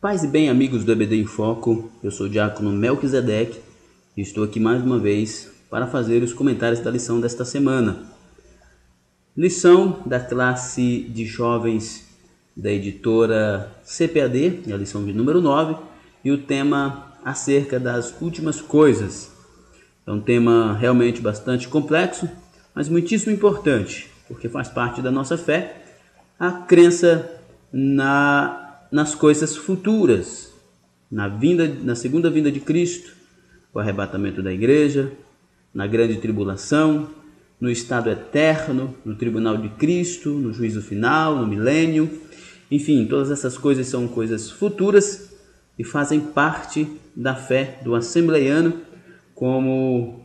Paz e bem, amigos do EBD em Foco, eu sou o diácono Melquisedeque e estou aqui mais uma vez para fazer os comentários da lição desta semana. Lição da classe de jovens da editora CPAD, a lição de número 9, e o tema acerca das últimas coisas. É um tema realmente bastante complexo, mas muitíssimo importante, porque faz parte da nossa fé a crença nas coisas futuras, na segunda vinda de Cristo, o arrebatamento da igreja, na grande tribulação, no estado eterno, no tribunal de Cristo, no juízo final, no milênio. Enfim, todas essas coisas são coisas futuras e fazem parte da fé do assembleiano, como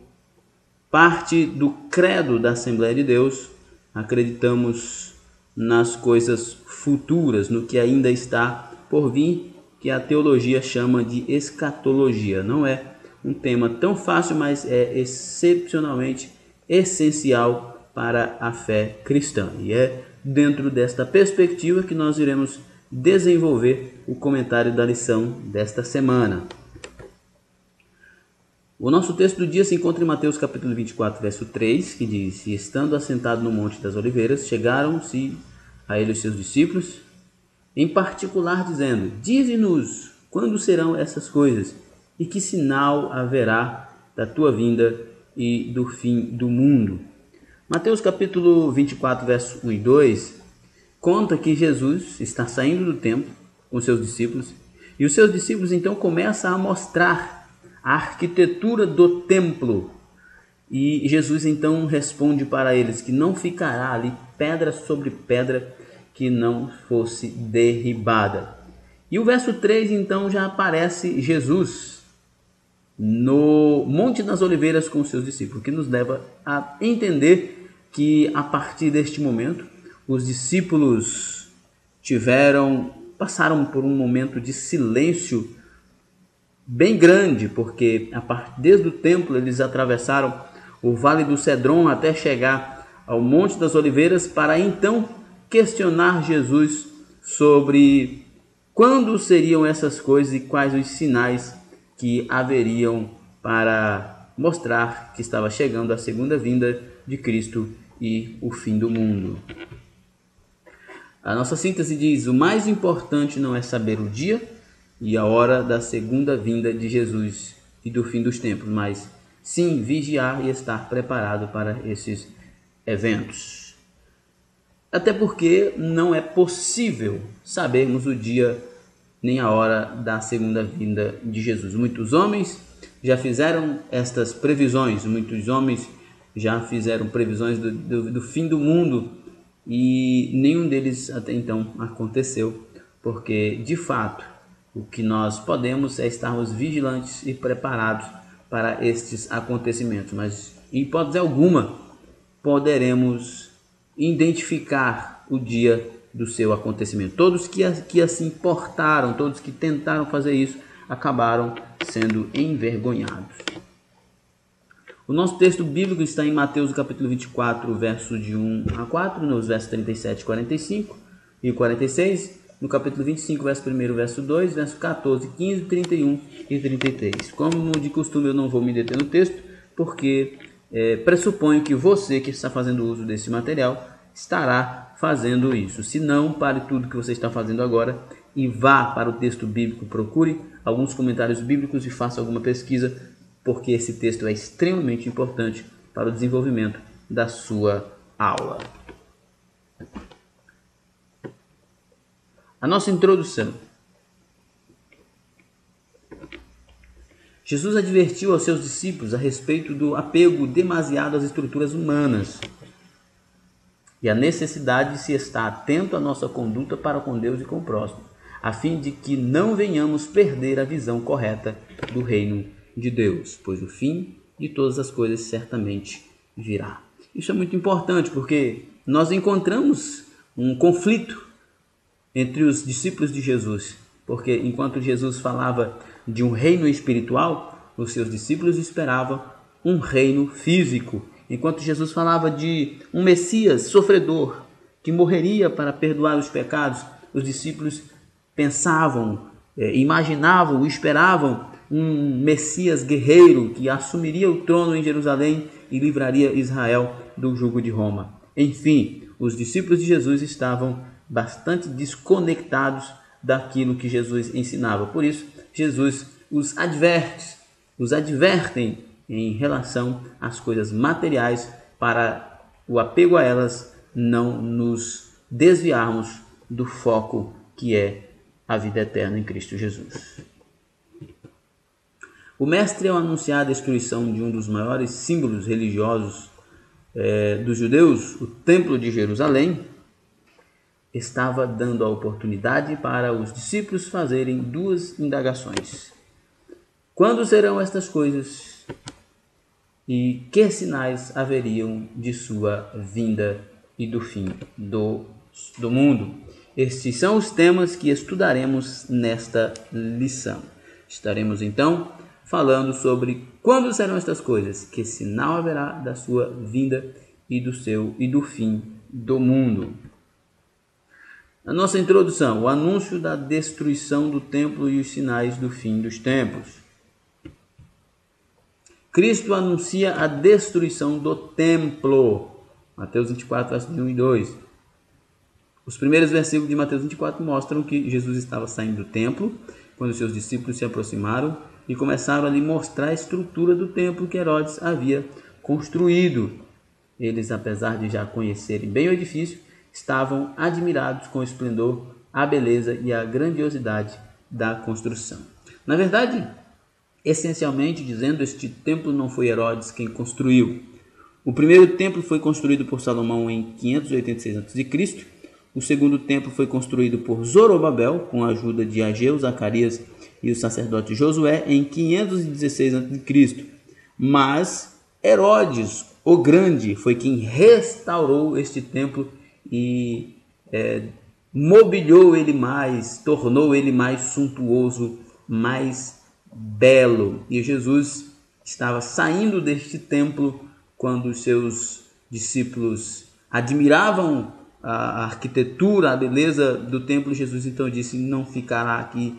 parte do credo da Assembleia de Deus. Acreditamos nas coisas futuras, no que ainda está por vir, que a teologia chama de escatologia. Não é um tema tão fácil, mas é excepcionalmente essencial para a fé cristã. E é dentro desta perspectiva que nós iremos desenvolver o comentário da lição desta semana. O nosso texto do dia se encontra em Mateus capítulo 24, verso 3, que diz: E estando assentado no Monte das Oliveiras, chegaram-se a ele os seus discípulos, em particular dizendo: Dize-nos quando serão essas coisas, e que sinal haverá da tua vinda e do fim do mundo. Mateus capítulo 24, verso 1 e 2, conta que Jesus está saindo do templo com seus discípulos, e os seus discípulos então começam a mostrar a arquitetura do templo. E Jesus então responde para eles que não ficará ali pedra sobre pedra que não fosse derribada. E o verso 3 então já aparece Jesus no Monte das Oliveiras com os seus discípulos, que nos leva a entender que a partir deste momento os discípulos passaram por um momento de silêncio bem grande, porque desde o templo eles atravessaram o Vale do Cedron até chegar ao Monte das Oliveiras para então questionar Jesus sobre quando seriam essas coisas e quais os sinais que haveriam para mostrar que estava chegando a segunda vinda de Cristo e o fim do mundo. A nossa síntese diz: o mais importante não é saber o dia e a hora da segunda vinda de Jesus e do fim dos tempos, mas sim vigiar e estar preparado para esses eventos. Até porque não é possível sabermos o dia nem a hora da segunda vinda de Jesus. Muitos homens já fizeram estas previsões, muitos homens já fizeram previsões do fim do mundo e nenhum deles até então aconteceu, porque de fato o que nós podemos é estarmos vigilantes e preparados para estes acontecimentos, mas em hipótese alguma poderemos identificar o dia do seu acontecimento. Todos que assim portaram, todos que tentaram fazer isso, acabaram sendo envergonhados. O nosso texto bíblico está em Mateus capítulo 24, verso de 1 a 4, nos versos 37, 45 e 46, no capítulo 25, verso 1, verso 2, verso 14, 15, 31 e 33. Como de costume, eu não vou me deter no texto, porque pressuponho que você que está fazendo uso desse material estará fazendo isso. Se não, pare tudo que você está fazendo agora e vá para o texto bíblico, procure alguns comentários bíblicos e faça alguma pesquisa, porque esse texto é extremamente importante para o desenvolvimento da sua aula. A nossa introdução. Jesus advertiu aos seus discípulos a respeito do apego demasiado às estruturas humanas e a necessidade de se estar atento à nossa conduta para com Deus e com o próximo, a fim de que não venhamos perder a visão correta do reino de Deus, pois o fim de todas as coisas certamente virá. Isso é muito importante, porque nós encontramos um conflito entre os discípulos de Jesus, porque enquanto Jesus falava de um reino espiritual, os seus discípulos esperavam um reino físico. Enquanto Jesus falava de um Messias sofredor que morreria para perdoar os pecados, os discípulos pensavam imaginavam, esperavam um Messias guerreiro que assumiria o trono em Jerusalém e livraria Israel do jugo de Roma. Enfim, os discípulos de Jesus estavam bastante desconectados daquilo que Jesus ensinava. Por isso, Jesus os advertem em relação às coisas materiais, para o apego a elas não nos desviarmos do foco que é a vida eterna em Cristo Jesus. O mestre, ao anunciar a destruição de um dos maiores símbolos religiosos dos judeus, o Templo de Jerusalém, estava dando a oportunidade para os discípulos fazerem duas indagações. Quando serão estas coisas? E que sinais haveriam de sua vinda e do fim do mundo? Estes são os temas que estudaremos nesta lição. Estaremos então falando sobre quando serão estas coisas, que sinal haverá da sua vinda e do fim do mundo. A nossa introdução, o anúncio da destruição do templo e os sinais do fim dos tempos. Cristo anuncia a destruição do templo. Mateus 24, versos 1 e 2. Os primeiros versículos de Mateus 24 mostram que Jesus estava saindo do templo, quando seus discípulos se aproximaram e começaram a lhe mostrar a estrutura do templo que Herodes havia construído. Eles, apesar de já conhecerem bem o edifício, estavam admirados com o esplendor, a beleza e a grandiosidade da construção. Na verdade, essencialmente dizendo, este templo não foi Herodes quem construiu. O primeiro templo foi construído por Salomão em 586 a.C. O segundo templo foi construído por Zorobabel, com a ajuda de Ageu, Zacarias e o sacerdote Josué, em 516 a.C. Mas Herodes, o Grande, foi quem restaurou este templo e mobiliou ele mais, tornou ele mais suntuoso, mais belo. E Jesus estava saindo deste templo quando os seus discípulos admiravam a arquitetura, a beleza do templo. Jesus então disse: não ficará aqui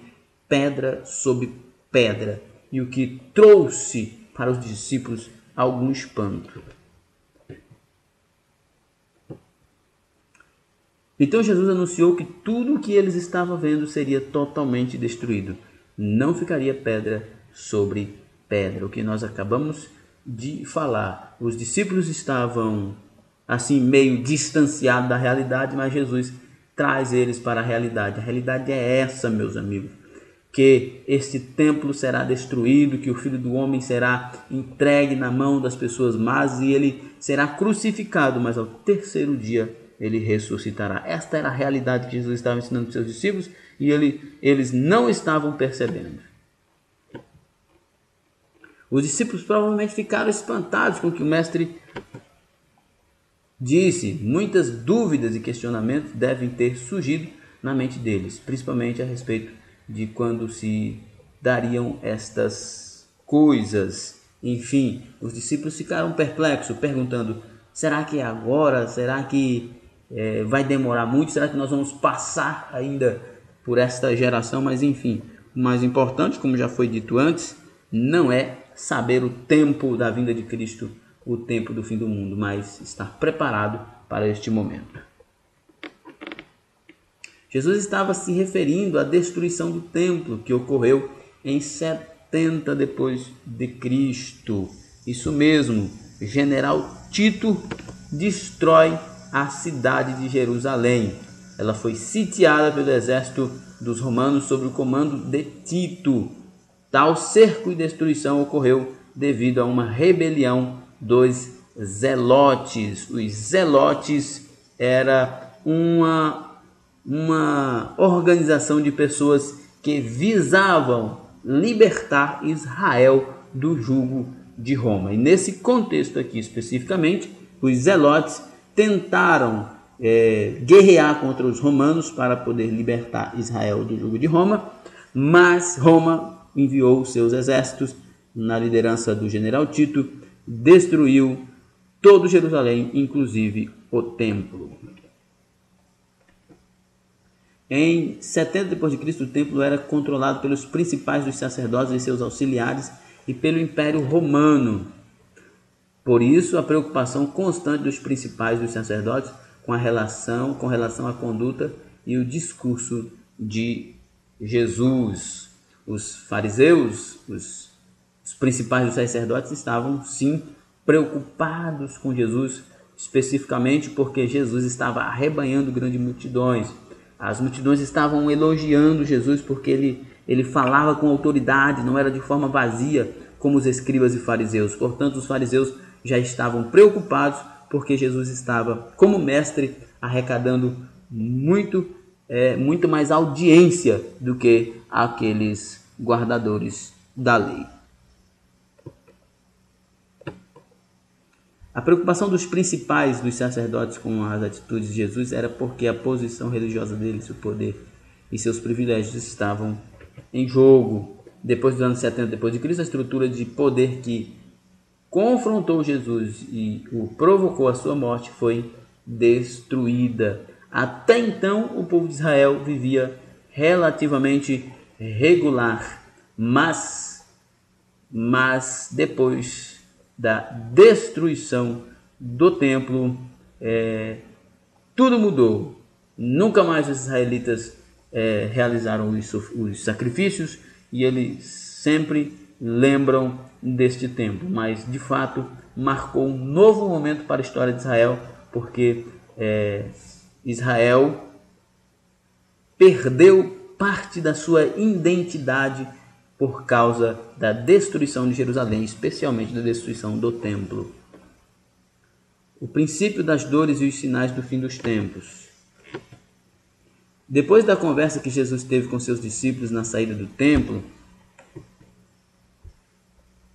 pedra sobre pedra. E o que trouxe para os discípulos algum espanto. Então Jesus anunciou que tudo o que eles estavam vendo seria totalmente destruído. Não ficaria pedra sobre pedra. O que nós acabamos de falar. Os discípulos estavam assim meio distanciados da realidade, mas Jesus traz eles para a realidade. A realidade é essa, meus amigos, que este templo será destruído, que o Filho do Homem será entregue na mão das pessoas más e ele será crucificado, mas ao terceiro dia ele ressuscitará. Esta era a realidade que Jesus estava ensinando para os seus discípulos e eles não estavam percebendo. Os discípulos provavelmente ficaram espantados com o que o mestre disse. Muitas dúvidas e questionamentos devem ter surgido na mente deles, principalmente a respeito de quando se dariam estas coisas. Enfim, os discípulos ficaram perplexos, perguntando: será que é agora? Será que vai demorar muito? Será que nós vamos passar ainda por esta geração? Mas enfim, o mais importante, como já foi dito antes, não é saber o tempo da vinda de Cristo, o tempo do fim do mundo, mas estar preparado para este momento. Jesus estava se referindo à destruição do templo que ocorreu em 70 depois de Cristo. Isso mesmo, General Tito destrói a cidade de Jerusalém. Ela foi sitiada pelo exército dos romanos sob o comando de Tito. Tal cerco e destruição ocorreu devido a uma rebelião dos zelotes. Os zelotes era uma organização de pessoas que visavam libertar Israel do jugo de Roma. E nesse contexto aqui especificamente, os zelotes tentaram guerrear contra os romanos para poder libertar Israel do jugo de Roma, mas Roma enviou seus exércitos na liderança do general Tito, destruiu todo Jerusalém, inclusive o templo. Em 70 depois de Cristo, o templo era controlado pelos principais dos sacerdotes e seus auxiliares e pelo Império Romano. Por isso, a preocupação constante dos principais dos sacerdotes com relação à conduta e o discurso de Jesus. Os fariseus, os principais dos sacerdotes estavam sim preocupados com Jesus, especificamente porque Jesus estava arrebanhando grandes multidões. As multidões estavam elogiando Jesus porque ele falava com autoridade, não era de forma vazia como os escribas e fariseus. Portanto, os fariseus já estavam preocupados porque Jesus estava, como mestre, arrecadando muito mais audiência do que aqueles guardadores da lei. A preocupação dos principais dos sacerdotes com as atitudes de Jesus era porque a posição religiosa deles, o poder e seus privilégios estavam em jogo. Depois dos anos 70 depois de Cristo, a estrutura de poder que confrontou Jesus e o provocou a sua morte foi destruída. Até então, o povo de Israel vivia relativamente regular, mas depois da destruição do templo, tudo mudou. Nunca mais os israelitas realizaram os sacrifícios e eles sempre lembram deste tempo, mas de fato marcou um novo momento para a história de Israel, porque Israel perdeu parte da sua identidade por causa da destruição de Jerusalém, especialmente da destruição do templo. O princípio das dores e os sinais do fim dos tempos. Depois da conversa que Jesus teve com seus discípulos na saída do templo,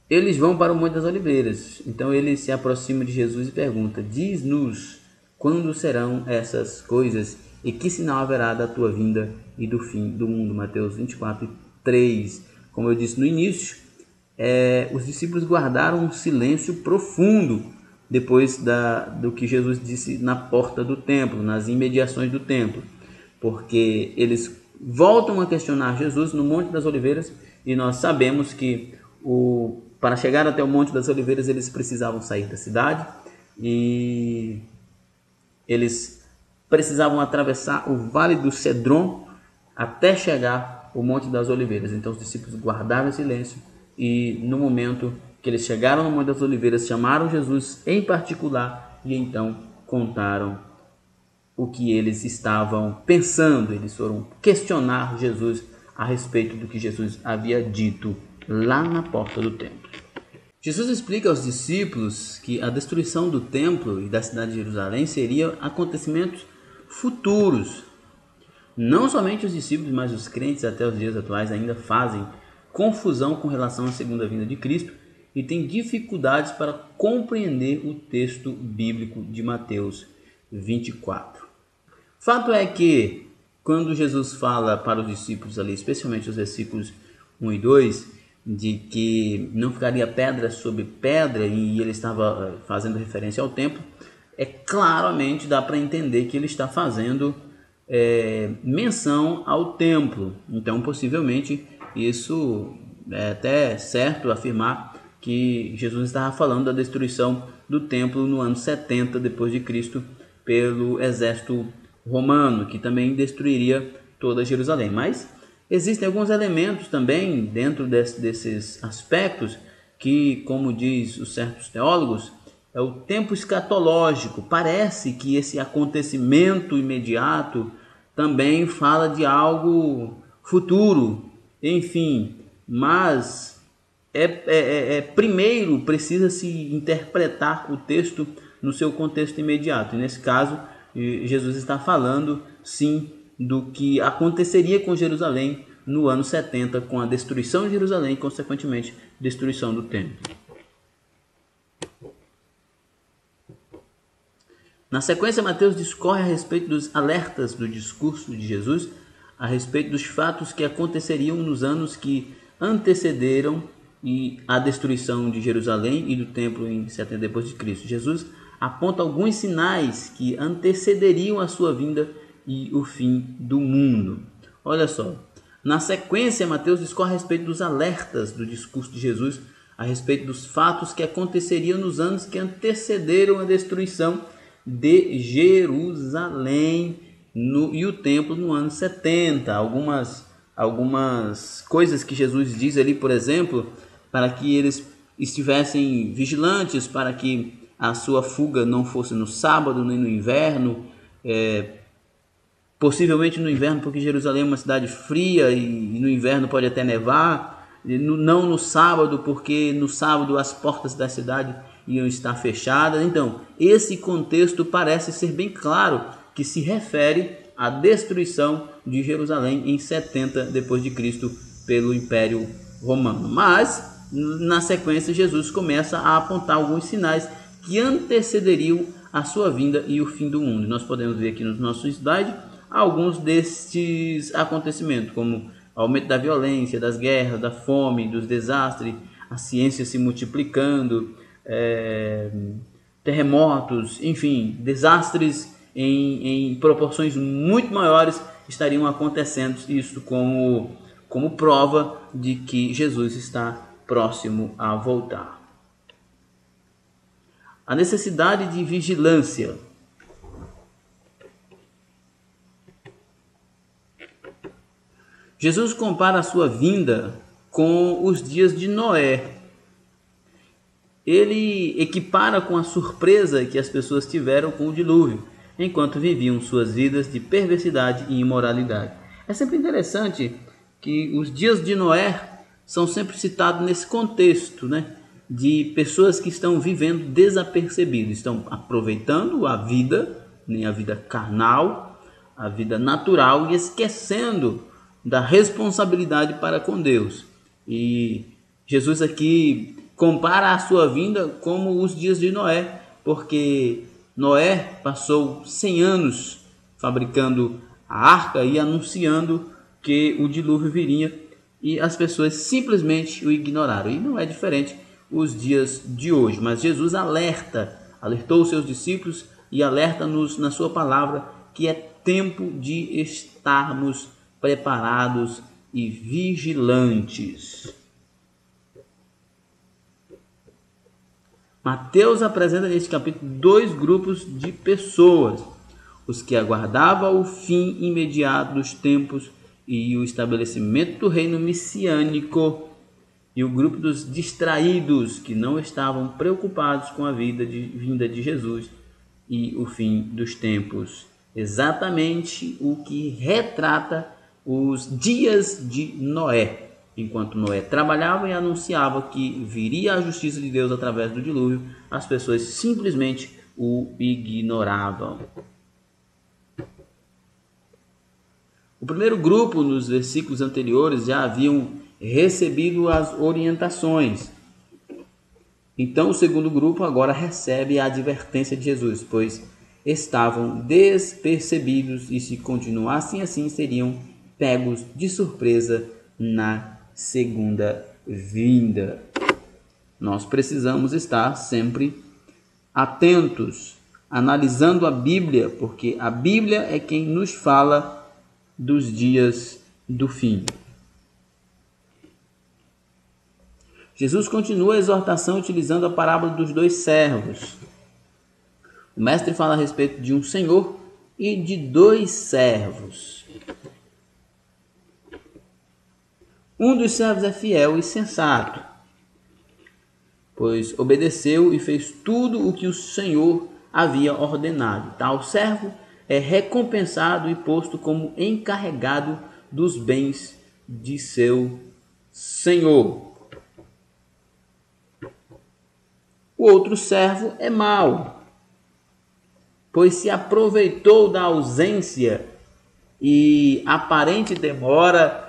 eles vão para o Monte das Oliveiras. Então ele se aproxima de Jesus e pergunta: diz-nos quando serão essas coisas e que sinal haverá da tua vinda e do fim do mundo. Mateus 24:3. Como eu disse no início, os discípulos guardaram um silêncio profundo depois do que Jesus disse na porta do templo, nas imediações do templo, porque eles voltam a questionar Jesus no Monte das Oliveiras, e nós sabemos que para chegar até o Monte das Oliveiras eles precisavam sair da cidade e eles precisavam atravessar o Vale do Cedron até chegar ao Monte das Oliveiras. Então os discípulos guardaram silêncio e no momento que eles chegaram no Monte das Oliveiras, chamaram Jesus em particular e então contaram o que eles estavam pensando. Eles foram questionar Jesus a respeito do que Jesus havia dito lá na porta do templo. Jesus explica aos discípulos que a destruição do templo e da cidade de Jerusalém seria acontecimentos futuros. Não somente os discípulos, mas os crentes até os dias atuais ainda fazem confusão com relação à segunda vinda de Cristo e têm dificuldades para compreender o texto bíblico de Mateus 24. Fato é que quando Jesus fala para os discípulos ali, especialmente os versículos 1 e 2, de que não ficaria pedra sobre pedra e ele estava fazendo referência ao templo, claramente dá para entender que ele está fazendo menção ao templo. Então, possivelmente, isso é até certo afirmar que Jesus estava falando da destruição do templo no ano 70 depois de Cristo pelo exército romano, que também destruiria toda Jerusalém. Mas existem alguns elementos também dentro desses aspectos que, como diz os certos teólogos, é o tempo escatológico. Parece que esse acontecimento imediato também fala de algo futuro, enfim, mas primeiro precisa-se interpretar o texto no seu contexto imediato. E nesse caso, Jesus está falando, sim, do que aconteceria com Jerusalém no ano 70, com a destruição de Jerusalém e, consequentemente, destruição do templo. Na sequência, Mateus discorre a respeito dos alertas do discurso de Jesus, a respeito dos fatos que aconteceriam nos anos que antecederam a destruição de Jerusalém e do templo em 70 depois de Cristo. Jesus aponta alguns sinais que antecederiam a sua vinda e o fim do mundo. Olha só, na sequência, Mateus discorre a respeito dos alertas do discurso de Jesus, a respeito dos fatos que aconteceriam nos anos que antecederam a destruição de Jerusalém e o templo no ano 70. Algumas coisas que Jesus diz ali, por exemplo, para que eles estivessem vigilantes, para que a sua fuga não fosse no sábado nem no inverno, possivelmente no inverno, porque Jerusalém é uma cidade fria e no inverno pode até nevar, não no sábado, porque no sábado as portas da cidade iam estar fechadas. Então, esse contexto parece ser bem claro que se refere à destruição de Jerusalém em 70 depois de Cristo pelo Império Romano. Mas, na sequência, Jesus começa a apontar alguns sinais que antecederiam a sua vinda e o fim do mundo. Nós podemos ver aqui no nosso slide alguns destes acontecimentos, como o aumento da violência, das guerras, da fome, dos desastres, a ciência se multiplicando, terremotos, enfim, desastres em proporções muito maiores estariam acontecendo, isso como prova de que Jesus está próximo a voltar. A necessidade de vigilância. Jesus compara a sua vinda com os dias de Noé. Ele equipara com a surpresa que as pessoas tiveram com o dilúvio, enquanto viviam suas vidas de perversidade e imoralidade. É sempre interessante que os dias de Noé são sempre citados nesse contexto, de pessoas que estão vivendo desapercebidas, estão aproveitando a vida carnal, a vida natural, e esquecendo da responsabilidade para com Deus. E Jesus aqui compara a sua vinda como os dias de Noé, porque Noé passou 100 anos fabricando a arca e anunciando que o dilúvio viria, e as pessoas simplesmente o ignoraram. E não é diferente os dias de hoje, mas Jesus alertou os seus discípulos e alerta-nos na sua palavra que é tempo de estarmos preparados e vigilantes. Mateus apresenta neste capítulo 2 grupos de pessoas: os que aguardavam o fim imediato dos tempos e o estabelecimento do reino messiânico, e o grupo dos distraídos, que não estavam preocupados com a vinda de Jesus e o fim dos tempos. Exatamente o que retrata os dias de Noé. Enquanto Noé trabalhava e anunciava que viria a justiça de Deus através do dilúvio, as pessoas simplesmente o ignoravam. O primeiro grupo, nos versículos anteriores, já haviam recebido as orientações. Então, o segundo grupo agora recebe a advertência de Jesus, pois estavam despercebidos e, se continuassem assim, seriam pegos de surpresa na segunda vinda. Nós precisamos estar sempre atentos, analisando a Bíblia, porque a Bíblia é quem nos fala dos dias do fim. Jesus continua a exortação utilizando a parábola dos 2 servos. O mestre fala a respeito de um senhor e de 2 servos. Um dos servos é fiel e sensato, pois obedeceu e fez tudo o que o Senhor havia ordenado. Tal servo é recompensado e posto como encarregado dos bens de seu senhor. O outro servo é mau, pois se aproveitou da ausência e aparente demora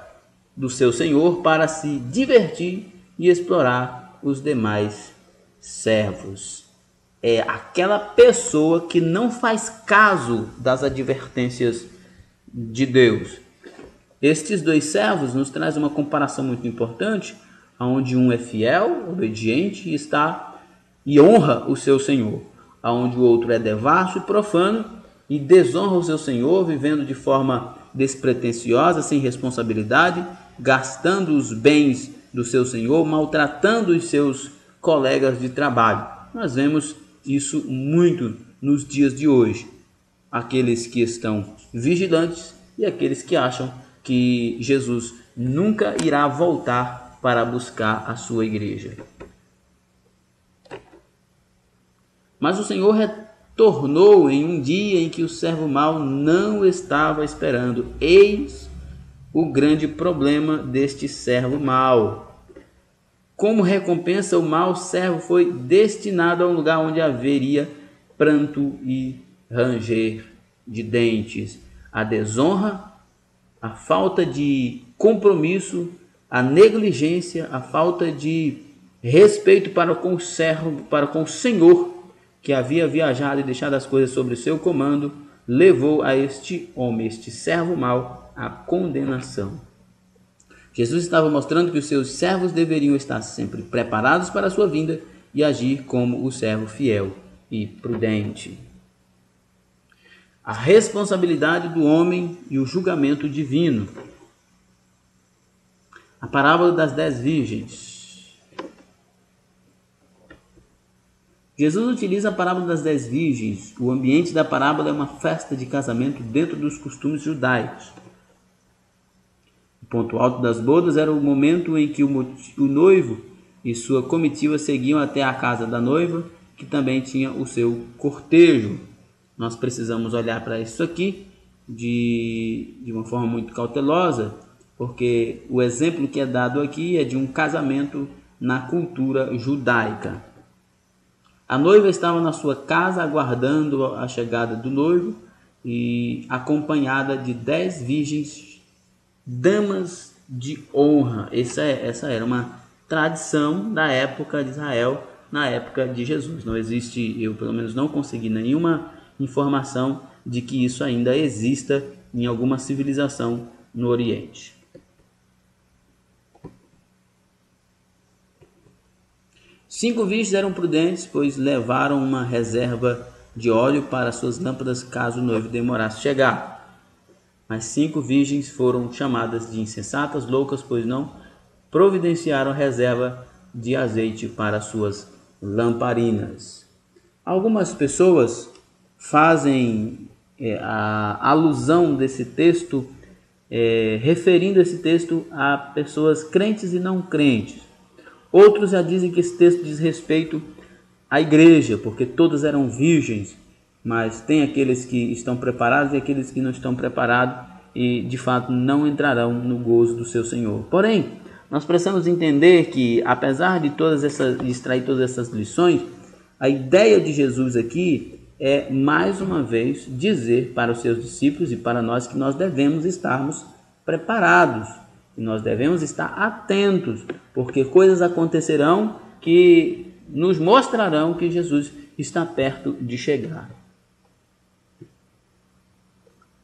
do seu senhor para se divertir e explorar os demais servos. É aquela pessoa que não faz caso das advertências de Deus. Estes 2 servos nos trazem uma comparação muito importante, onde um é fiel, obediente e honra o seu senhor, onde o outro é devasso e profano e desonra o seu senhor, vivendo de forma despretensiosa, sem responsabilidade, gastando os bens do seu senhor, maltratando os seus colegas de trabalho. Nós vemos isso muito nos dias de hoje. Aqueles que estão vigilantes e aqueles que acham que Jesus nunca irá voltar para buscar a sua igreja. Mas o Senhor retornou em um dia em que o servo mau não estava esperando. Eis o grande problema deste servo mau. Como recompensa, o mau servo foi destinado a um lugar onde haveria pranto e ranger de dentes. A desonra, a falta de compromisso, a negligência, a falta de respeito para com o servo, para com o Senhor, que havia viajado e deixado as coisas sob seu comando, levou a este homem, este servo mau, à condenação. Jesus estava mostrando que os seus servos deveriam estar sempre preparados para a sua vinda e agir como o servo fiel e prudente. A responsabilidade do homem e o julgamento divino. A parábola das 10 virgens. Jesus utiliza a parábola das 10 virgens. O ambiente da parábola é uma festa de casamento dentro dos costumes judaicos. O ponto alto das bodas era o momento em que o noivo e sua comitiva seguiam até a casa da noiva, que também tinha o seu cortejo. Nós precisamos olhar para isso aqui de uma forma muito cautelosa, porque o exemplo que é dado aqui é de um casamento na cultura judaica. A noiva estava na sua casa aguardando a chegada do noivo e acompanhada de 10 virgens, damas de honra. Essa era uma tradição da época de Israel, na época de Jesus. Não existe, eu pelo menos não consegui nenhuma informação de que isso ainda exista em alguma civilização no Oriente. Cinco virgens eram prudentes, pois levaram uma reserva de óleo para suas lâmpadas caso o noivo demorasse a chegar. Mas 5 virgens foram chamadas de insensatas, loucas, pois não providenciaram reserva de azeite para suas lamparinas. Algumas pessoas fazem a alusão desse texto, referindo esse texto a pessoas crentes e não crentes. Outros já dizem que esse texto diz respeito à igreja, porque todas eram virgens, mas tem aqueles que estão preparados e aqueles que não estão preparados e de fato não entrarão no gozo do seu Senhor. Porém, nós precisamos entender que, apesar de extrair todas essas lições, a ideia de Jesus aqui é, mais uma vez, dizer para os seus discípulos e para nós que nós devemos estarmos preparados, que nós devemos estar atentos, porque coisas acontecerão que nos mostrarão que Jesus está perto de chegar.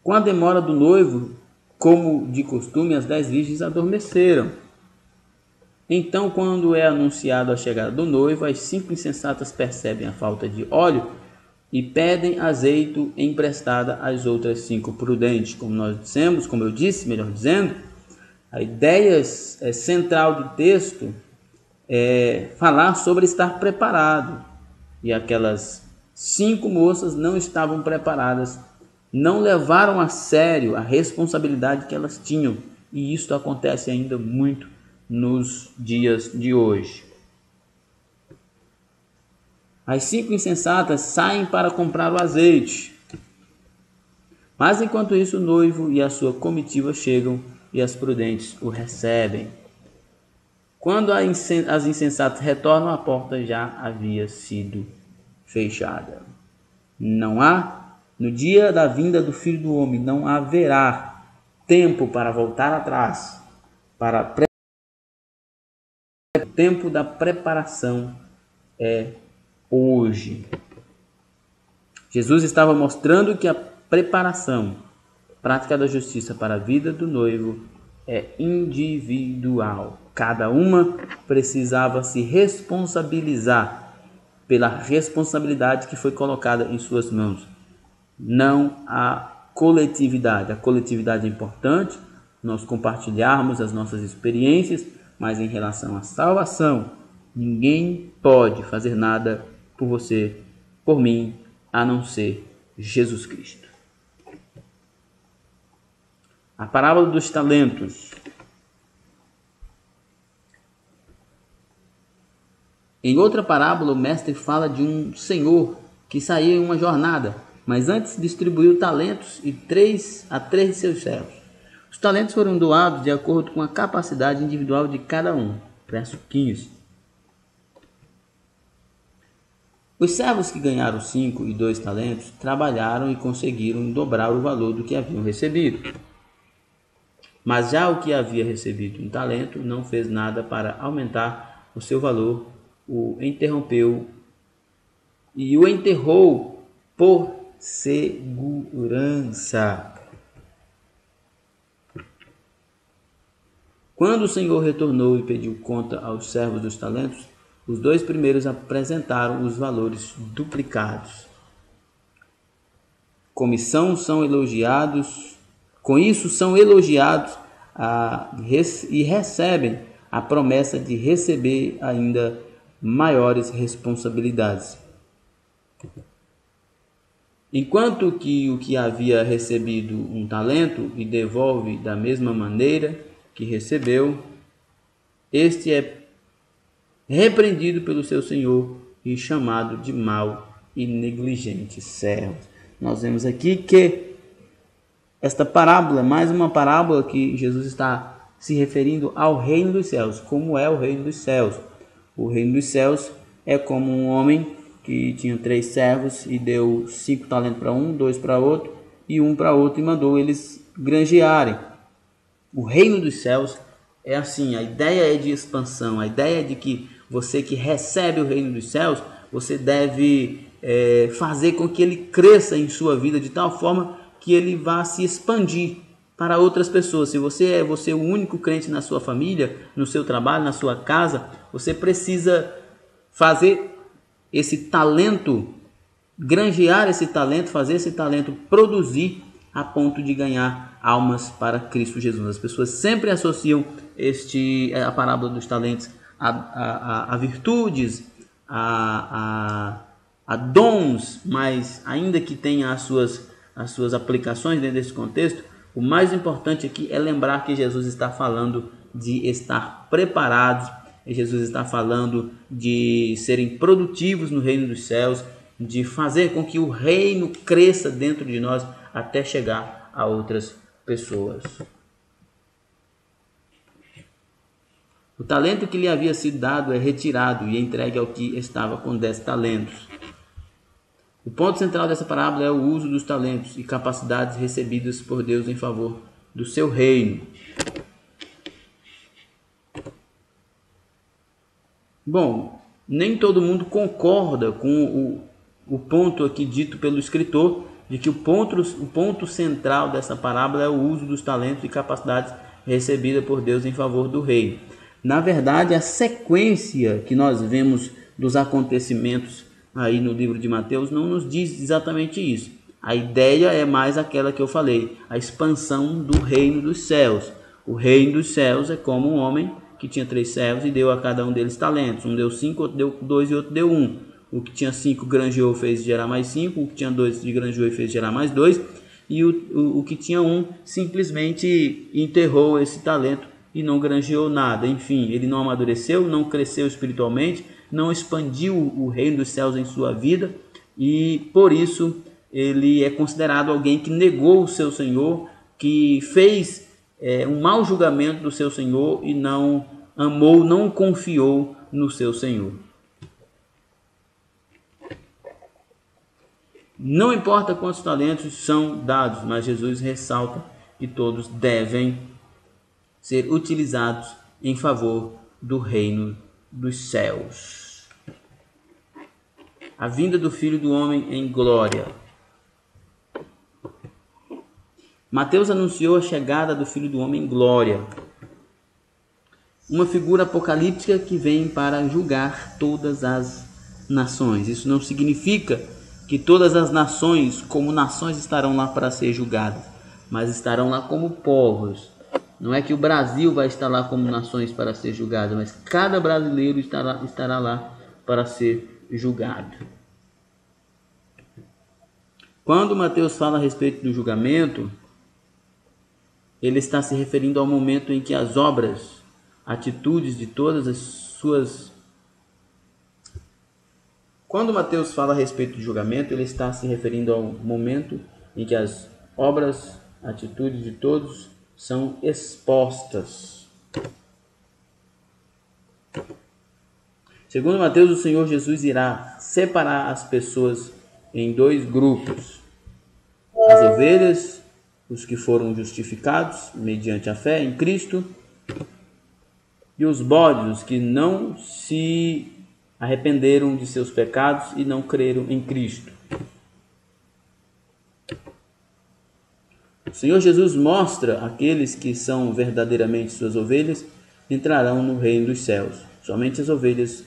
Com a demora do noivo, como de costume, as 10 virgens adormeceram. Então, quando é anunciado a chegada do noivo, as 5 insensatas percebem a falta de óleo e pedem azeite emprestada às outras 5 prudentes. Como eu disse, a ideia central do texto é falar sobre estar preparado. E aquelas 5 moças não estavam preparadas, não levaram a sério a responsabilidade que elas tinham. E isso acontece ainda muito nos dias de hoje. As 5 insensatas saem para comprar o azeite. Mas enquanto isso, o noivo e a sua comitiva chegam e as prudentes o recebem. Quando as insensatas retornam, a porta já havia sido fechada. No dia da vinda do Filho do Homem, não haverá tempo para voltar atrás, o tempo da preparação é hoje. Jesus estava mostrando que a preparação, prática da justiça para a vida do noivo é individual. Cada uma precisava se responsabilizar pela responsabilidade que foi colocada em suas mãos. não a coletividade. A coletividade é importante, nós compartilharmos as nossas experiências, mas em relação à salvação, ninguém pode fazer nada por você, por mim, a não ser Jesus Cristo. A parábola dos talentos. Em outra parábola, o mestre fala de um senhor que saía em uma jornada, mas antes distribuiu talentos a 3 de seus servos. Os talentos foram doados de acordo com a capacidade individual de cada um. Verso 15. Os servos que ganharam 5 e 2 talentos trabalharam e conseguiram dobrar o valor do que haviam recebido. Mas já o que havia recebido 1 talento não fez nada para aumentar o seu valor, o interrompeu e o enterrou por segurança. Quando o Senhor retornou e pediu conta aos servos dos talentos, os 2 primeiros apresentaram os valores duplicados. Com isso são elogiados e recebem a promessa de receber ainda maiores responsabilidades. Enquanto que o que havia recebido 1 talento e devolve da mesma maneira que recebeu, este é repreendido pelo seu senhor e chamado de mau e negligente servo. Nós vemos aqui que esta parábola é mais uma parábola que Jesus está se referindo ao reino dos céus. Como é o reino dos céus? O reino dos céus é como um homem que tinha 3 servos e deu 5 talentos para um, 2 para outro e 1 para outro e mandou eles granjearem. O reino dos céus é assim, a ideia é de expansão, a ideia é de que você que recebe o reino dos céus, você deve fazer com que ele cresça em sua vida de tal forma que ele vá se expandir para outras pessoas. Se você é o único crente na sua família, no seu trabalho, na sua casa, você precisa fazer esse talento, granjear esse talento, fazer esse talento produzir a ponto de ganhar almas para Cristo Jesus. As pessoas sempre associam a parábola dos talentos a virtudes, a dons, mas ainda que tenha as suas aplicações dentro desse contexto, o mais importante aqui é lembrar que Jesus está falando de estar preparados, Jesus está falando de serem produtivos no reino dos céus, de fazer com que o reino cresça dentro de nós até chegar a outras pessoas. O talento que lhe havia sido dado é retirado e entregue ao que estava com 10 talentos. O ponto central dessa parábola é o uso dos talentos e capacidades recebidas por Deus em favor do seu reino. Bom, nem todo mundo concorda com o ponto aqui dito pelo escritor, de que o ponto central dessa parábola é o uso dos talentos e capacidades recebidas por Deus em favor do reino. Na verdade, a sequência que nós vemos dos acontecimentos aí no livro de Mateus não nos diz exatamente isso. A ideia é mais aquela que eu falei, a expansão do reino dos céus. O reino dos céus é como um homem que tinha 3 servos e deu a cada um deles talentos. Um deu 5, outro deu 2 e outro deu 1. O que tinha 5 granjeou, fez gerar mais 5. O que tinha 2 granjeou e fez gerar mais 2. E o que tinha 1 simplesmente enterrou esse talento e não granjeou nada. Enfim, ele não amadureceu, não cresceu espiritualmente, não expandiu o reino dos céus em sua vida e por isso ele é considerado alguém que negou o seu Senhor, que fez um mau julgamento do seu Senhor e não amou, não confiou no seu Senhor. Não importa quantos talentos são dados, mas Jesus ressalta que todos devem ser utilizados em favor do reino dos céus. A vinda do Filho do Homem em glória. Mateus anunciou a chegada do Filho do Homem em glória, uma figura apocalíptica que vem para julgar todas as nações. Isso não significa que todas as nações, como nações, estarão lá para ser julgadas, mas estarão lá como povos. Não é que o Brasil vai estar lá como nações para ser julgado, mas cada brasileiro estará lá para ser julgado. Quando Mateus fala a respeito do julgamento, ele está se referindo ao momento em que as obras, atitudes de todas as suas... Quando Mateus fala a respeito do julgamento, ele está se referindo ao momento em que as obras, atitudes de todos são expostas. Segundo Mateus, o Senhor Jesus irá separar as pessoas em dois grupos: as ovelhas, os que foram justificados mediante a fé em Cristo, e os bodes, os que não se arrependeram de seus pecados e não creram em Cristo. O Senhor Jesus mostra aqueles que são verdadeiramente suas ovelhas entrarão no reino dos céus. Somente as ovelhas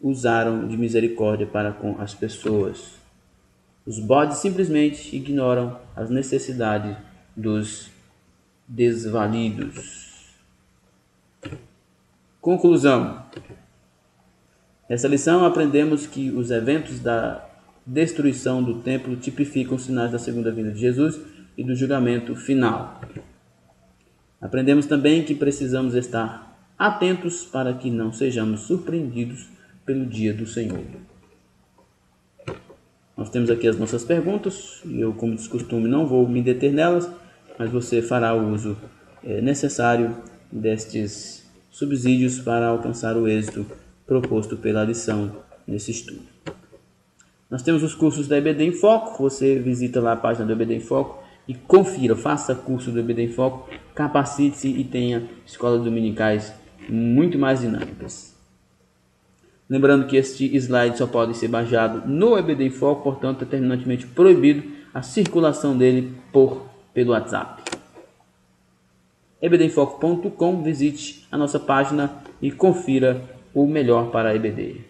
usaram de misericórdia para com as pessoas. Os bodes simplesmente ignoram as necessidades dos desvalidos. Conclusão. Nessa lição aprendemos que os eventos da destruição do templo tipificam os sinais da segunda vinda de Jesus e do julgamento final. Aprendemos também que precisamos estar atentos para que não sejamos surpreendidos pelo dia do Senhor. Nós temos aqui as nossas perguntas, e eu, como de costume, não vou me deter nelas, mas você fará o uso necessário destes subsídios para alcançar o êxito proposto pela lição nesse estudo. Nós temos os cursos da EBD em Foco. Você visita lá a página do EBD em Foco e confira, faça curso do EBD em Foco, capacite-se e tenha escolas dominicais muito mais dinâmicas. Lembrando que este slide só pode ser baixado no EBD em Foco, portanto é terminantemente proibido a circulação dele pelo WhatsApp. ebdemfoco.com, visite a nossa página e confira o melhor para a EBD.